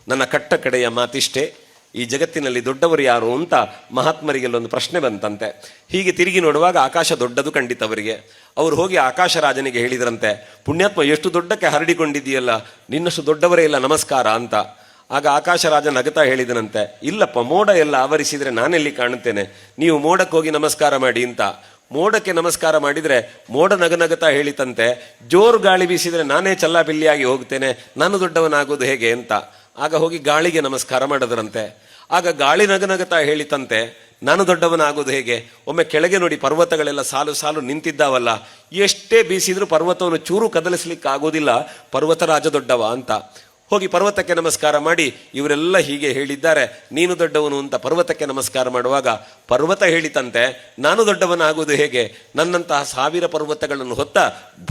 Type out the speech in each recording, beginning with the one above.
ನನ್ನ ಕಟ್ಟ ಕಡೆಯ ಮಾತಿಷ್ಟೇ, ಈ ಜಗತ್ತಿನಲ್ಲಿ ದೊಡ್ಡವರು ಯಾರು ಅಂತ ಮಹಾತ್ಮರಿಗೆಲ್ಲೊಂದು ಪ್ರಶ್ನೆ ಬಂತಂತೆ. ಹೀಗೆ ತಿರುಗಿ ನೋಡುವಾಗ ಆಕಾಶ ದೊಡ್ಡದು ಕಂಡಿತವರಿಗೆ. ಅವರು ಹೋಗಿ ಆಕಾಶ ರಾಜನಿಗೆ ಹೇಳಿದ್ರಂತೆ, ಪುಣ್ಯಾತ್ಮ ಎಷ್ಟು ದೊಡ್ಡಕ್ಕೆ ಹರಡಿಕೊಂಡಿದೆಯಲ್ಲ, ನಿನ್ನಷ್ಟು ದೊಡ್ಡವರೇ ಇಲ್ಲ, ನಮಸ್ಕಾರ ಅಂತ. ಆಗ ಆಕಾಶ ರಾಜ ನಗತಾ ಹೇಳಿದನಂತೆ, ಇಲ್ಲಪ್ಪ, ಮೋಡ ಎಲ್ಲ ಆವರಿಸಿದರೆ ನಾನೆಲ್ಲಿ ಕಾಣುತ್ತೇನೆ, ನೀವು ಮೋಡಕ್ಕೆ ಹೋಗಿ ನಮಸ್ಕಾರ ಮಾಡಿ ಅಂತ. ಮೋಡಕ್ಕೆ ನಮಸ್ಕಾರ ಮಾಡಿದರೆ ಮೋಡ ನಗನಗತಾ ಹೇಳಿತಂತೆ, ಜೋರು ಗಾಳಿ ಬೀಸಿದರೆ ನಾನೇ ಚಲ್ಲಾಪಿಲ್ಲಿಯಾಗಿ ಹೋಗ್ತೇನೆ, ನಾನು ದೊಡ್ಡವನಾಗೋದು ಹೇಗೆ ಅಂತ. ಆಗ ಹೋಗಿ ಗಾಳಿಗೆ ನಮಸ್ಕಾರ ಮಾಡಿದ್ರಂತೆ. ಆಗ ಗಾಳಿ ನಗನಗತಾ ಹೇಳಿತಂತೆ, ನಾನು ದೊಡ್ಡವನಾಗೋದು ಹೇಗೆ. ಒಮ್ಮೆ ಕೆಳಗೆ ನೋಡಿ, ಪರ್ವತಗಳೆಲ್ಲ ಸಾಲು ಸಾಲು ನಿಂತಿದ್ದಾವಲ್ಲ, ಎಷ್ಟೇ ಬೀಸಿದ್ರೂ ಪರ್ವತವನ್ನು ಚೂರು ಕದಲಿಸ್ಲಿಕ್ಕೆ ಆಗೋದಿಲ್ಲ, ಪರ್ವತರಾಜ ದೊಡ್ಡವ ಅಂತ. ಹೋಗಿ ಪರ್ವತಕ್ಕೆ ನಮಸ್ಕಾರ ಮಾಡಿ, ಇವರೆಲ್ಲ ಹೀಗೆ ಹೇಳಿದ್ದಾರೆ, ನೀನು ದೊಡ್ಡವನು ಅಂತ ಪರ್ವತಕ್ಕೆ ನಮಸ್ಕಾರ ಮಾಡುವಾಗ ಪರ್ವತ ಹೇಳಿತಂತೆ, ನಾನು ದೊಡ್ಡವನಾಗುವುದು ಹೇಗೆ, ನನ್ನಂತಹ 1000 ಪರ್ವತಗಳನ್ನು ಹೊತ್ತ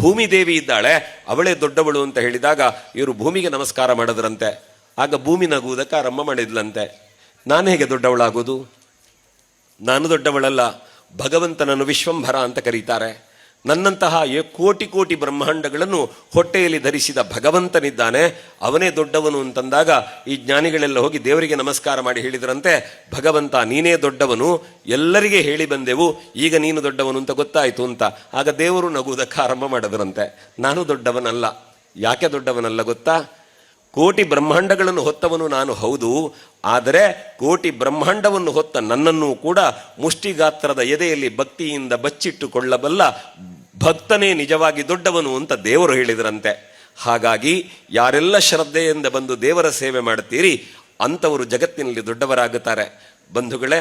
ಭೂಮಿ ದೇವಿ ಇದ್ದಾಳೆ, ಅವಳೇ ದೊಡ್ಡವಳು ಅಂತ ಹೇಳಿದಾಗ ಇವರು ಭೂಮಿಗೆ ನಮಸ್ಕಾರ ಮಾಡಿದ್ರಂತೆ. ಆಗ ಭೂಮಿ ನಗುವುದಕ್ಕೆ ಆರಂಭ ಮಾಡಿದ್ಲಂತೆ, ನಾನು ಹೇಗೆ ದೊಡ್ಡವಳಾಗೋದು, ನಾನು ದೊಡ್ಡವಳಲ್ಲ, ಭಗವಂತನನ್ನು ವಿಶ್ವಂಭರ ಅಂತ ಕರೀತಾರೆ. ನನ್ನಂತಹ ಕೋಟಿ ಕೋಟಿ ಬ್ರಹ್ಮಾಂಡಗಳನ್ನು ಹೊಟ್ಟೆಯಲ್ಲಿ ಧರಿಸಿದ ಭಗವಂತನಿದ್ದಾನೆ, ಅವನೇ ದೊಡ್ಡವನು ಅಂತಂದಾಗ ಈ ಜ್ಞಾನಿಗಳೆಲ್ಲ ಹೋಗಿ ದೇವರಿಗೆ ನಮಸ್ಕಾರ ಮಾಡಿ ಹೇಳಿದ್ರಂತೆ, ಭಗವಂತ ನೀನೇ ದೊಡ್ಡವನು, ಎಲ್ಲರಿಗೆ ಹೇಳಿ ಬಂದೆವು, ಈಗ ನೀನು ದೊಡ್ಡವನು ಅಂತ ಗೊತ್ತಾಯಿತು ಅಂತ. ಆಗ ದೇವರು ನಗುವುದಕ್ಕೆ ಆರಂಭ ಮಾಡಿದ್ರಂತೆ, ನಾನು ದೊಡ್ಡವನಲ್ಲ. ಯಾಕೆ ದೊಡ್ಡವನಲ್ಲ ಗೊತ್ತಾ, ಕೋಟಿ ಬ್ರಹ್ಮಾಂಡಗಳನ್ನು ಹೊತ್ತವನು ನಾನು ಹೌದು, ಆದರೆ ಕೋಟಿ ಬ್ರಹ್ಮಾಂಡವನ್ನು ಹೊತ್ತ ನನ್ನನ್ನು ಕೂಡ ಮುಷ್ಟಿಗಾತ್ರದ ಎದೆಯಲ್ಲಿ ಭಕ್ತಿಯಿಂದ ಬಚ್ಚಿಟ್ಟುಕೊಳ್ಳಬಲ್ಲ ಭಕ್ತನೇ ನಿಜವಾಗಿ ದೊಡ್ಡವನು ಅಂತ ದೇವರು ಹೇಳಿದ್ರಂತೆ. ಹಾಗಾಗಿ ಯಾರೆಲ್ಲ ಶ್ರದ್ಧೆಯಿಂದ ಬಂದು ದೇವರ ಸೇವೆ ಮಾಡ್ತೀರಿ ಅಂಥವರು ಜಗತ್ತಿನಲ್ಲಿ ದೊಡ್ಡವರಾಗುತ್ತಾರೆ. ಬಂಧುಗಳೇ,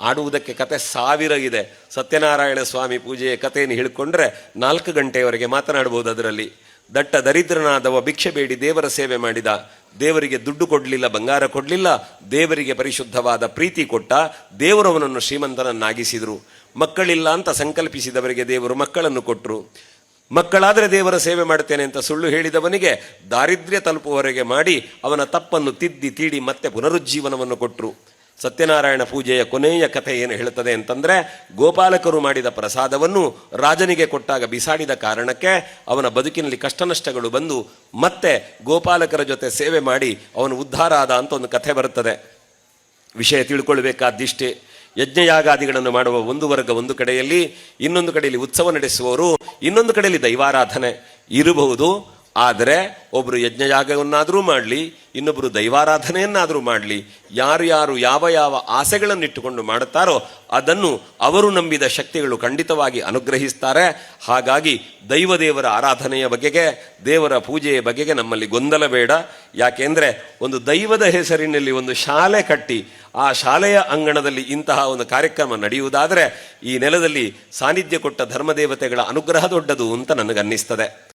ಆಡುವುದಕ್ಕೆ ಕತೆ 1000 ಇದೆ. ಸತ್ಯನಾರಾಯಣ ಸ್ವಾಮಿ ಪೂಜೆಯ ಕಥೆಯನ್ನು ಹೇಳಿಕೊಂಡ್ರೆ 4 ಗಂಟೆಯವರೆಗೆ ಮಾತನಾಡಬಹುದು. ಅದರಲ್ಲಿ ದಟ್ಟ ದರಿದ್ರನಾದವ ಭಿಕ್ಷೆ ಬೇಡಿ ದೇವರ ಸೇವೆ ಮಾಡಿದ, ದೇವರಿಗೆ ದುಡ್ಡು ಕೊಡಲಿಲ್ಲ, ಬಂಗಾರ ಕೊಡಲಿಲ್ಲ, ದೇವರಿಗೆ ಪರಿಶುದ್ಧವಾದ ಪ್ರೀತಿ ಕೊಟ್ಟ, ದೇವರವನನ್ನು ಶ್ರೀಮಂತನನ್ನಾಗಿಸಿದರು. ಮಕ್ಕಳಿಲ್ಲ ಅಂತ ಸಂಕಲ್ಪಿಸಿದವರಿಗೆ ದೇವರು ಮಕ್ಕಳನ್ನು ಕೊಟ್ಟರು. ಮಕ್ಕಳಾದರೆ ದೇವರ ಸೇವೆ ಮಾಡ್ತೇನೆ ಅಂತ ಸುಳ್ಳು ಹೇಳಿದವನಿಗೆ ದಾರಿದ್ರ್ಯ ತಲುಪುವವರೆಗೆ ಮಾಡಿ ಅವನ ತಪ್ಪನ್ನು ತಿದ್ದಿ ತೀಡಿ ಮತ್ತೆ ಪುನರುಜ್ಜೀವನವನ್ನು ಕೊಟ್ಟರು. ಸತ್ಯನಾರಾಯಣ ಪೂಜೆಯ ಕೊನೆಯ ಕಥೆ ಏನು ಹೇಳುತ್ತದೆ ಅಂತಂದರೆ, ಗೋಪಾಲಕರು ಮಾಡಿದ ಪ್ರಸಾದವನ್ನು ರಾಜನಿಗೆ ಕೊಟ್ಟಾಗ ಬಿಸಾಡಿದ ಕಾರಣಕ್ಕೆ ಅವನ ಬದುಕಿನಲ್ಲಿ ಕಷ್ಟ ನಷ್ಟಗಳು ಬಂದು ಮತ್ತೆ ಗೋಪಾಲಕರ ಜೊತೆ ಸೇವೆ ಮಾಡಿ ಅವನು ಉದ್ಧಾರ ಆದ ಅಂತ ಒಂದು ಕಥೆ ಬರುತ್ತದೆ. ವಿಷಯ ತಿಳ್ಕೊಳ್ಬೇಕಾದಿಷ್ಟೇ. ಯಜ್ಞಯಾಗಾದಿಗಳನ್ನು ಮಾಡುವ ಒಂದು ವರ್ಗ ಒಂದು ಕಡೆಯಲ್ಲಿ, ಇನ್ನೊಂದು ಕಡೆಯಲ್ಲಿ ಉತ್ಸವ ನಡೆಸುವವರು, ಇನ್ನೊಂದು ಕಡೆಯಲ್ಲಿ ದೈವಾರಾಧನೆ ಇರಬಹುದು. ಆದರೆ ಒಬ್ಬರು ಯಜ್ಞಯಾಗವನ್ನಾದರೂ ಮಾಡಲಿ, ಇನ್ನೊಬ್ಬರು ದೈವಾರಾಧನೆಯನ್ನಾದರೂ ಮಾಡಲಿ, ಯಾರು ಯಾರು ಯಾವ ಯಾವ ಆಸೆಗಳನ್ನಿಟ್ಟುಕೊಂಡು ಮಾಡುತ್ತಾರೋ ಅದನ್ನು ಅವರು ನಂಬಿದ ಶಕ್ತಿಗಳು ಖಂಡಿತವಾಗಿ ಅನುಗ್ರಹಿಸ್ತಾರೆ. ಹಾಗಾಗಿ ದೈವದೇವರ ಆರಾಧನೆಯ ಬಗೆಗೆ, ದೇವರ ಪೂಜೆಯ ಬಗೆಗೆ ನಮ್ಮಲ್ಲಿ ಗೊಂದಲ ಬೇಡ. ಯಾಕೆಂದರೆ ಒಂದು ದೈವದ ಹೆಸರಿನಲ್ಲಿ ಒಂದು ಶಾಲೆ ಕಟ್ಟಿ ಆ ಶಾಲೆಯ ಅಂಗಣದಲ್ಲಿ ಇಂತಹ ಒಂದು ಕಾರ್ಯಕ್ರಮ ನಡೆಯುವುದಾದರೆ ಈ ನೆಲದಲ್ಲಿ ಸಾನ್ನಿಧ್ಯ ಕೊಟ್ಟ ಧರ್ಮದೇವತೆಗಳ ಅನುಗ್ರಹ ದೊಡ್ಡದು ಅಂತ ನನಗನ್ನಿಸ್ತದೆ.